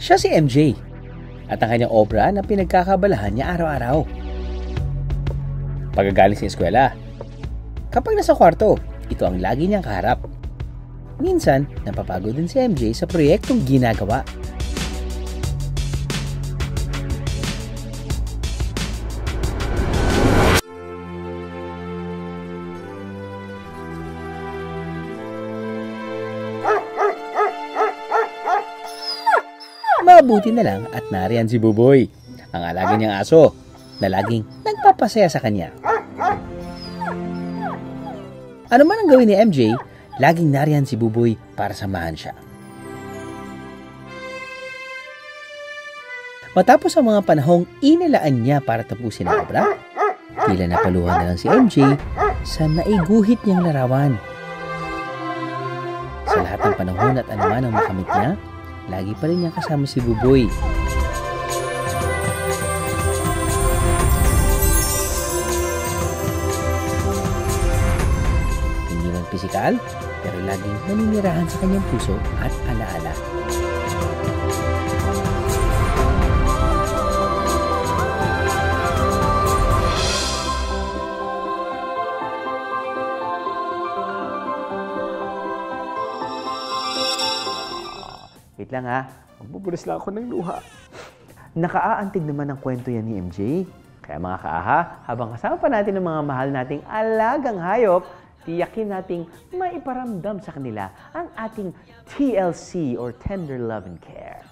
Siya si MJ at ang kanyang obra na pinagkakabalahan niya araw-araw. Pagkagaling sa eskwela, kapag nasa kwarto, ito ang lagi niyang kaharap. Minsan, napapagod din si MJ sa proyektong ginagawa. Mabuti na lang at nariyan si Buboy, ang alaga niyang aso, na laging nagpapasaya sa kanya. Ano man ang gawin ni MJ, laging nariyan si Buboy para samahan siya. Matapos ang mga panahong inilaan niya para tapusin ang obra, tila napaluhan na lang si MJ sa naiguhit niyang larawan. Sa lahat ng panahon at anuman ang makamit niya, lagi pa rin niya kasama si Buboy. Hindi man pisikal, pero laging naninirahan sa kanyang puso at alaala. Wait lang ha, magbubulis lang ako ng luha. Nakaaantig naman ang kwento yan ni MJ. Kaya mga kaaha, habang kasama pa natin ang mga mahal nating alagang hayop, tiyakin nating maiparamdam sa kanila ang ating TLC or Tender Love and Care.